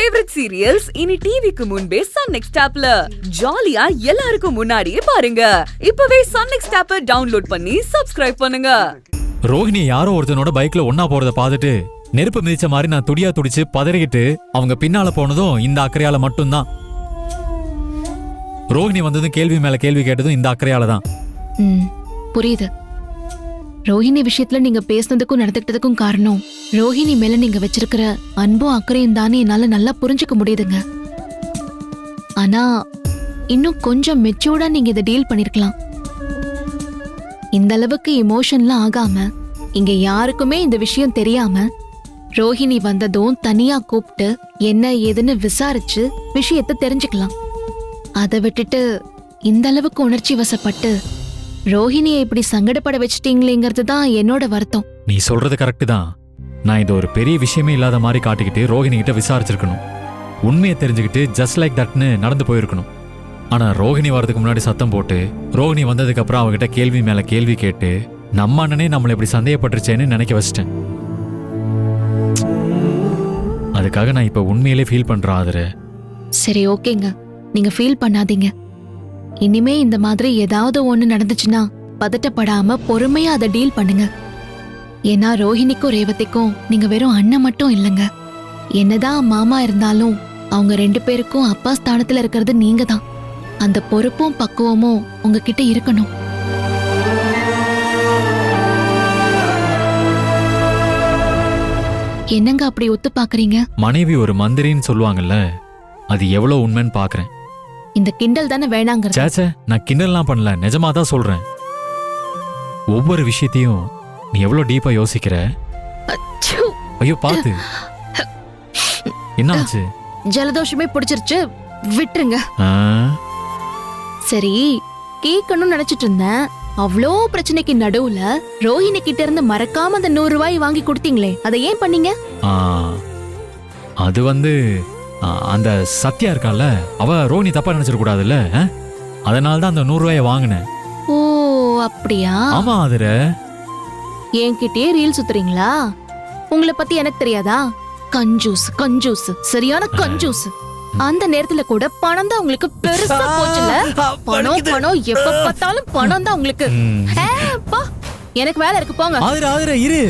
Favourite serials இனி டிவிக்கு முன்பே சன் நெக்ஸ்ட் ஆப்ல ஜாலியா எல்லாருக்கும் முன்னாடியே பாருங்க. இப்பவே சன் நெக்ஸ்ட் ஆப்பை டவுன்லோட் பண்ணி சப்ஸ்கிரைப் பண்ணுங்க. ரோஹிணி யாரோ ஒருத்தனோட பைக்ல ஒன்னா போறத பாத்துட்டு நெருப்பு மிதிச்ச மாதிரி நான் துடியா துடிச்சு பதறிக்கிட்டு அவங்க பின்னால போனதும் இந்த அக்கறையால மட்டும்தான். ரோஹிணி வந்ததும் கேள்வி மேல கேள்வி கேட்டதும் இந்த அக்கறையால தான். புரியுது. ரோஹிணி விஷயத்துல நீங்க பேசுனதுக்கும் நடந்துக்கிட்டதுக்கும் காரணம் ரோஹிணி மேல நீங்க வச்சிருக்கிற அன்பும் அக்கறையும் தானே என்னால நல்லா புரிஞ்சுக்க முடியுதுங்க. ஆனா இன்னும் கொஞ்சம் மெச்சூர்டா நீங்க இதை டீல் பண்ணிருக்கலாம். இந்த அளவுக்கு இமோஷன்லாம் ஆகாம இங்க யாருக்குமே இந்த விஷயம் தெரியாம ரோஹிணி வந்ததும் தனியா கூப்பிட்டு என்ன ஏதுன்னு விசாரிச்சு விஷயத்த தெரிஞ்சுக்கலாம். அதை விட்டுட்டு இந்த அளவுக்கு உணர்ச்சி வசப்பட்டு ரோஹிணியை இப்படி சங்கடப்பட வச்சிட்டீங்களேங்கிறது தான் என்னோட வருத்தம். நீ சொல்றது கரெக்ட் தான். நான் இது ஒரு பெரிய விஷயமே இல்லாத மாதிரி காட்டிக்கிட்டு ரோஹிணி கிட்ட விசாரிச்சிருக்கணும். உண்மையை தெரிஞ்சுக்கிட்டு ஜஸ்ட் லைக் தட்னு நடந்து போயிருக்கணும். ஆனா ரோஹிணி வரதுக்கு முன்னாடி சத்தம் போட்டு ரோஹிணி வந்ததுக்கு அப்புறம் அவகிட்ட கேள்வி மேல கேள்வி கேட்டு நம்ம அண்ணனே நம்மளை இப்படி சந்தேகப்பட்டுருச்சேன்னு நினைக்க வச்சிட்டேன். அதுக்காக நான் இப்ப உண்மையிலே ஃபீல் பண்றேன். ஆதர சரி, ஓகேங்க, நீங்க ஃபீல் பண்ணாதீங்க. இனிமே இந்த மாதிரி ஏதாவது ஒண்ணு நடந்துச்சுன்னா பதட்டப்படாம பொறுமையா அதை டீல் பண்ணுங்க. ஏன்னா ரோஹிணிக்கும் ரேவதிக்கும் நீங்க வெறும் அண்ணன் மட்டும் இல்லைங்க. என்னதான் மாமா இருந்தாலும் அவங்க 2 பேருக்கும் அப்பா ஸ்தானத்துல இருக்கிறது நீங்க தான். அந்த பொறுப்பும் பக்குவமும் உங்ககிட்ட இருக்கணும். என்னங்க அப்படி ஒத்து பாக்குறீங்க? மனைவி ஒரு மந்திரின்னு சொல்லுவாங்கல்ல, அது எவ்வளவு உண்மைன்னு பாக்குறேன். இந்த கிண்டல் தானே வேணாங்கிறது. சேச்சே, நான் கிண்டல்லாம் பண்ணல, நிஜமா தான் சொல்றேன். ஒவ்வொரு விஷயத்தையும் நீ எவ்வளவு டீப்பா யோசிக்கிற. ஐயோ பாத்து, என்ன ஆச்சு? ஜலதோஷமே பிடிச்சிருச்சு, விட்டுருங்க. சரி, கேட்கணும்னு நினைச்சிட்டு இருந்தேன். அவ்வளோ பிரச்சனைக்கு நடுவுல ரோஹிணி கிட்ட இருந்து மறக்காம அந்த 100 ரூபாய் வாங்கி கொடுத்தீங்களே, அதை ஏன் பண்ணீங்க? அது அந்த சத்யா இருக்கால, அவ ரோஹிணி தப்பா நினைச்சிட கூடாதுல்ல, அதனாலதான் அந்த 100 ரூபாய வாங்கினேன். ஓ அப்படியா? ஆமா. அதுல என்கிட்டயே ரீல் சுத்துறீங்களா? உங்களை பத்தி எனக்கு தெரியாதா? கஞ்சூஸ் கஞ்சூஸ், சரியான கஞ்சூஸ். அந்த நேரத்துல கூட பணம் தான் உங்களுக்கு பெருசா போச்சுல. பணம் பணம், எப்ப பார்த்தாலும் பணம் தான் உங்களுக்கு. எனக்கு வேலை இருக்கு, போங்க. இரு.